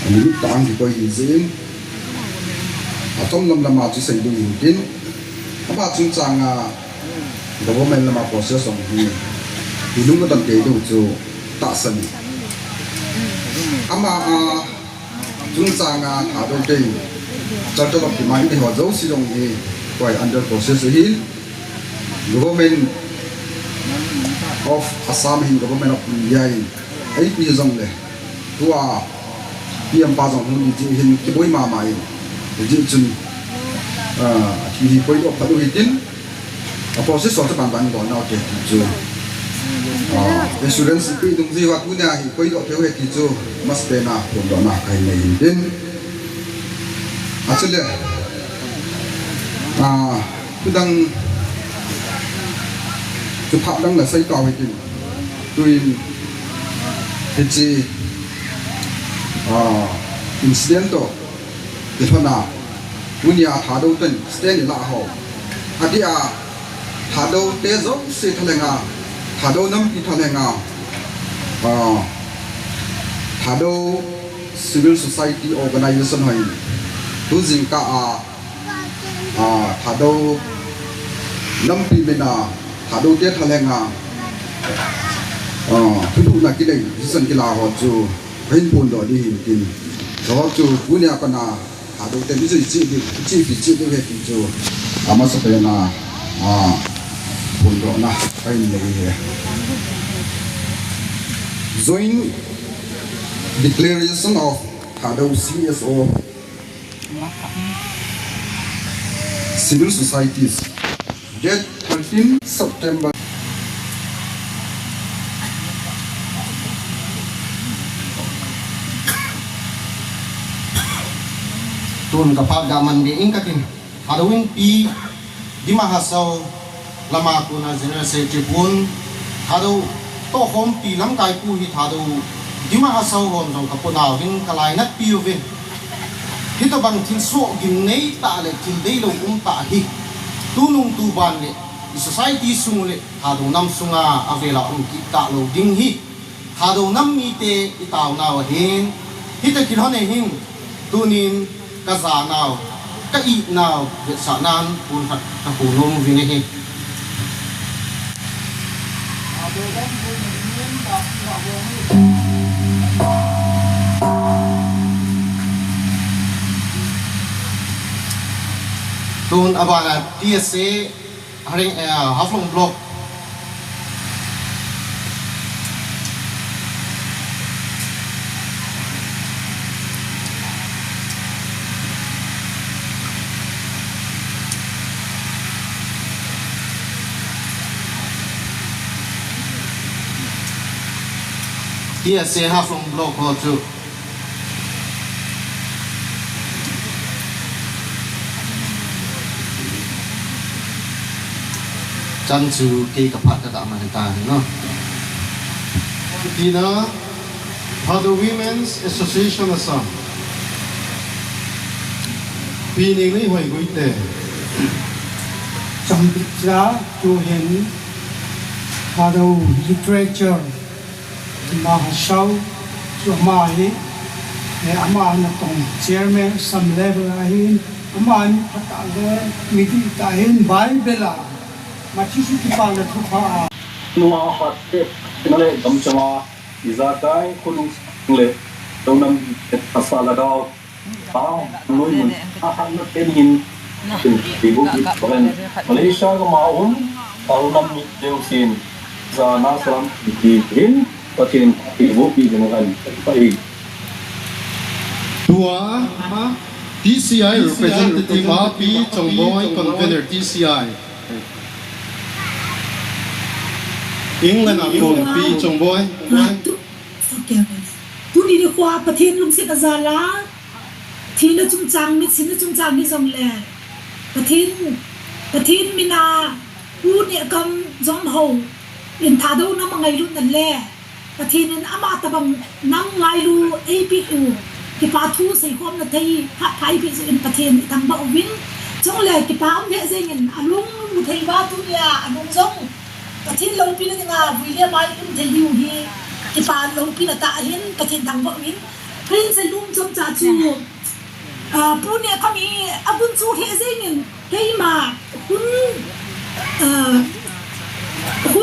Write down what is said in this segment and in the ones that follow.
mình tăng thì coi gì diễn trong năm mà chỉ xây dựng hình kiến mà chúng ta government là mà process xong thì đúng cái tận thế đâu cho tạ sân mà chúng ta thả đầu tiên cho lập cái máy thì họ giấu sử dụng thì quay under process hi government of Assam hin government of India ấy bây giờ này tua PM ba dòng hin cái bối mà mày diễn chun thì quay độ phải đối tin process cho bạn bạn gọi nào kể chưa insurance cái đúng gì hoặc cũng nhà thì quay độ theo hệ thì chưa must be na cũng đó na cái này tin actually tôi đang chụp拍đang là xây tàu hay tin tôi thì chỉ incident đó thì thôi nào tôi nhà Thadou tên stand là họ đi Thadou tế giống sẽ thay ngà Thadou năm đi thay ngà Thadou civil society organization hay tu dinh cả Thadou năm đi bên Thadou tế thay ngà tôi cũng là cái này dân cái là họ chú hình phun đó đi hình tin đó chú tôi nhà con Thadou tên ví dụ chỉ được hết chú mà sao vậy na phun đó na cái này joint declaration of Thadou CSO civil societies date 13 September tuần gặp phát daman đi in katin Thadou pi di mahasau lama kuna general secretary pun Thadou to hom pi lamkai pu hi Thadou di mahasau hom jong kapuna hin kalai nat pi uve hi to bang thin so gim nei ta le thin dei lo ta hi tunung tu ban le society sung le Thadou nam sunga avela ki ta lo ding hi Thadou nam mi te itaw naw hin hi te kin hone hin tunin kaza nào các ý nào việc xã nan buồn thật các phụ nông vì này tuần abana TSC haring haflong block TSC haflong block ho chu chan chu ke ka phat ta ma ta no Tina Thadou Women's Association Assam Pining ni hoi gui te trong giá chu hiện Thadou literature mà sau cho mà hi ama na tong chairman some level ahin ama ni phata le midi ta hin bible mà chỉ cái pa na thu pha nuwa khatte nale gamchama izakai khulung le donam asala dau noi mun han na tenin tibu balen Malaysia ko maun taunam ni deusin za na salam di hin patin tibu pi dengan pai tua TCI representative pi chongboy convener TCI England akong pi chongboy tu đi được quaประเทศลุงเสกซาลาทีละจุงจังมิสินจุงจังนี่สมแลประเทศมินาพูดเนี่ยกำจอมโหเป็นThadouน้ำไงรุ่นนั่นแหละประเทศนั้นอามาตะบังน้ำไงรู้APUที่ป้าทูใส่ความนาทีพระไทยเป็นสิ่งประเทศทำบ่วินช่องแรกที่ป้าเอาเนี่ยเสียงอารมณ์มุทัยว่าทุเนี่ยอารมณ์ช่องประเทศเราปีนั้นงาวิเลียมไอ้มุทัยอยู่ที่ป้าเราปีนั้นตาเห็นประเทศทำบ่วินพรินซ์ลุง จมจ่าจูปูเนี่ยเขามีอาบุญจูเฮซิงให้มาคุ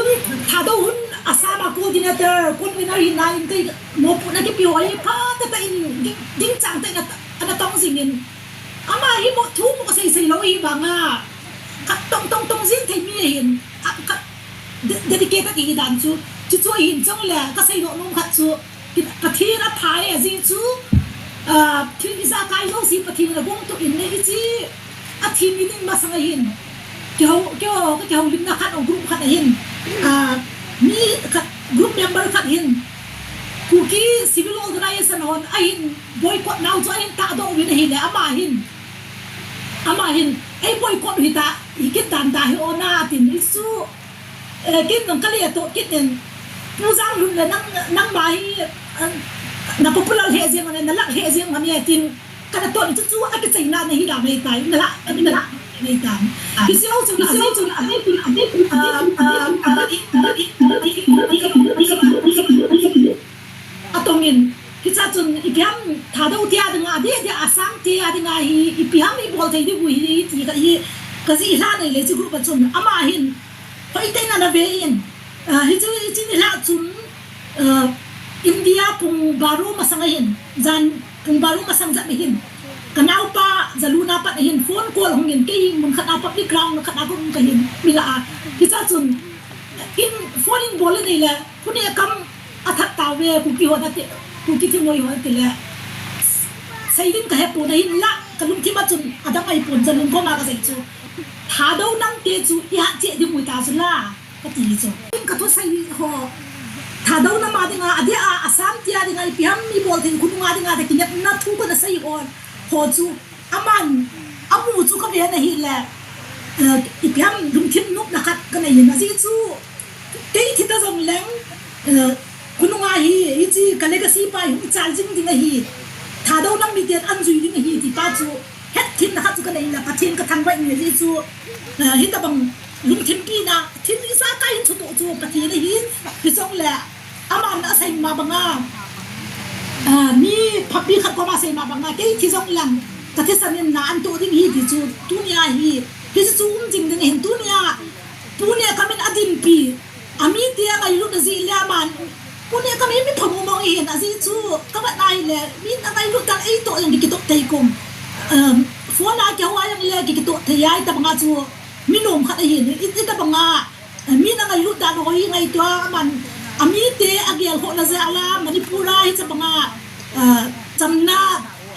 ณถ้าดูคุณอาสามาโคดิเนเตอร์คุณวินาทีนั้นก็โมปุนักพิวไอ้พ้าแต่อินดิ้งจังแต่อันต้องสิ่งนี้อามาฮิโมทูมุกใส่เราอีบังอ่ะต้องสิ่งที่มีเห็นเดดิเกตกี่ดันจูเห็นจังเลยก็ใส่โน้มขัดจูปะทีนับพายสิจูที่มิซาไกโลสิปะทีนับวงตัวอินในที่อาทีมีดิ้งมาสังเห็นเกี่ยวลิมนักขัดของกลุ่มขัดเห็นมีกลุ่มเมมเบอร์ขัดเห็นกูกี้ซิวิลออร์แกไนเซชันฮอนไอเห็นบอยคอตนาวจะเห็นตาโดวินเห็นเลยอามาเห็นไอ้บอยคอตหิตาอีกิดดันตาเฮโอนาตินอิสุกินน้องกะเลียโตกินเนี่ยผู้สร้างรุ่นเลยนั่งมานักpopularเฮเซียงมันนั่นละเฮเซียงมันเนี่ยตินกันตัวนี้จู่ๆไอ้กิจใจน่าในฮิดามเลยตายนั่นละในตามพี่เสียวจุดตรงนี้พี่จะจนอีพีมถ้าดูที่อะไรงาเดียอาสังที่อะไรงาอีพีมอีบอลที่ดูที่ก็สิอีหลานเลยจู่กรุ๊ปจนอามาหินไปเต้นอะไรเวียนฮิจูนี่ละจนอินเดียปุ่งบารูมาสังเห็นจันปุ่งบารูมาสังจับเห็นกันเอาป้าจะรู้นะป้าเห็นโฟนกอลของเห็นกี่มันขัดเอาป้าที่กลางมันขัดเอาป้ามันเห็นมีละพี่จะจนอินโฟนบอลนี่แหละผู้นี้กำอัฐตาเวกุกิหัวนั่นเองกุกิที่มวยหัวนั่นแหละใส่ดินกับเห็บปูนหินละกันลุงที่มาจนอาดังไอ้ปูนจะลุงก็มากับใส่จูถ้าดูนั่งเตจูอยากเจ็ดดิมวยตาจุล่าก็ตีจูอินกับทุกใส่หัวถ้าดูน้ำมาดิงาอดีตอาสามที่อดีตไอ้พี่ฮัมมีบอลถึงคุณงาดิงาแต่กินยับนัดทุกคนจะใส่หัวหัวจูอามันอามูจูก็เวียนหินแหละอีพี่ฮัมลุงทิมนุกนะครับก็ในหินนะสิจูที่ที่ตาจงแรงคุณงาฮีอีจีกันเลยก็สีไปหุ่นจ่ายจริงจริงฮีถ้าดูน้ำมีเดียนอันจุยดิงฮีที่ป้าจูเฮ็ดทิมนะครับจูก็ในหินละป้าทิมก็ทำไว้เนี่ยสิจูฮิตตะบังลุงทิมกี้นะทิมนี่ซาไก่ชุดโตจูปะทีนี่หินพี่จงแหละอามันอาศัยมาบังนี่พับบี้ขัดก็มาอาศัยมาบังที่ที่จงหลังแต่ที่สันนิษฐานตัวที่ฮีที่จูตุนียฮีพี่จูจริงจริงเห็นตุนียก็เป็นอดีตปีอามีเตียงอายุนั่นสิเลี้ยมันปุเนี่ยก็ไม่พอมองเห็นนะสิจูก็แบบไหนเลยมีอะไรรู้จักไอ้ตัวอย่างกี่ตัวเตยกุมฟัวนาเจ้าว่าอย่างเลี้ยกี่ตัวเตยแต่บางจูมีนมขัดเห็นอีแต่บางมีอะไรรู้จักโอ้ยไงตัวมันอามีเตียอาเกียร์คนละเจ้าละมันนี่พูดอะไรจะบางจำนา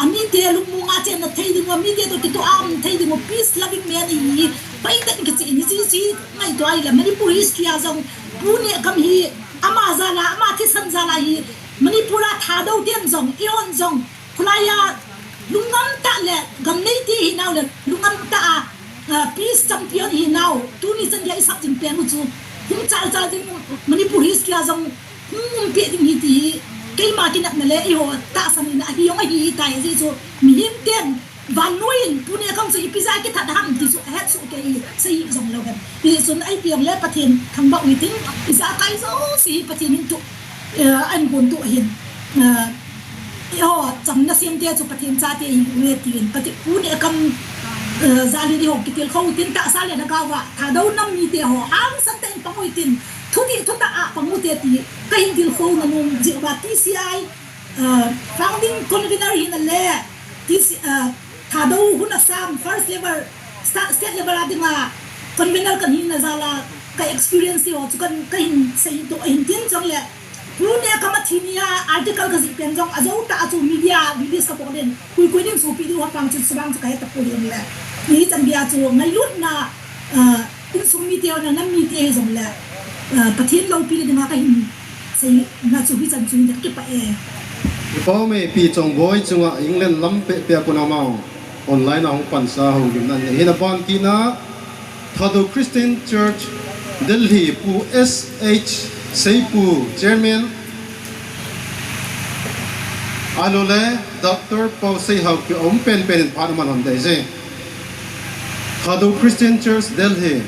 อามีเตียลุงมุงอาเจนเทยดึงว่ามีเตียตัวกี่ตัวเทยดึงว่าพีซลับเมียนี่ไปแต่งกิจนี่สิไงตัวไอ้ละมันนี่พูดฮิสตรีอาจงพูดเนี่ยคำฮีอามาซาลาอามาที่สันซาลาฮีมันนี่พูดท่าดูเตียนจงอีออนจงคุณลายาลุงน้ำตาเลยกันในที่หินเอาเลยลุงน้ำตาพีซแชมเปี้ยนหินเอาตัวนี้สัญญาอิสระจริงเปลี่ยนมุจูคุณจ่าจริงมันนี่พูดฮิสตรีอาจงคุณเปลี่ยนจริงฮีที่กี่มากินนักนั่นเลยอีโหตาสันนี่นะฮียองฮีตายสิจูมีหินเตียนวันนู้นพูดเนี่ยคำสุดพิจารณาคิดถัดหันที่สุดเฮ็ดสุดกี่สี่สองแล้วกันที่สุดไอ้เพียงเล่ประเทศคำบอกวิธีพิจารณาโซ่สี่ประเทศนี้ตัวอันคนตัวเห็นจำนักเสียงเดียวจุประเทศชาติเวทีประเทศพูดเนี่ยคำzali di hok kitil khau tin ta sale na gawa tha do nam mi te ho ang san ten pangoi tin thuti thuta a pangu te ti kai dil khau na num ji ba TCI founding convener hin le tha do hun asam first level state level adinga convener kan hin na zala kai experience ho chukan kai sei to hin tin chang le punya kamathiniya article ka ji pen jong azo ta azu media release ka poden kui din so pi di wa pang chu sabang chu kai ta po dim le ni chan bia chu ngai lut na in sum media na nam media jong le pathin lo pi de ma ka hin sei na chu hi chan chu ni ki pa bao me pi chong boy chunga England lam pe ko na ma online ang pansa houlim nan hina ban kina Thadou Christian Church Delhi pu SH Seipu Chairman Alole Dr. Paul Haokip pen Parliament on day Thadou Christian Church Delhi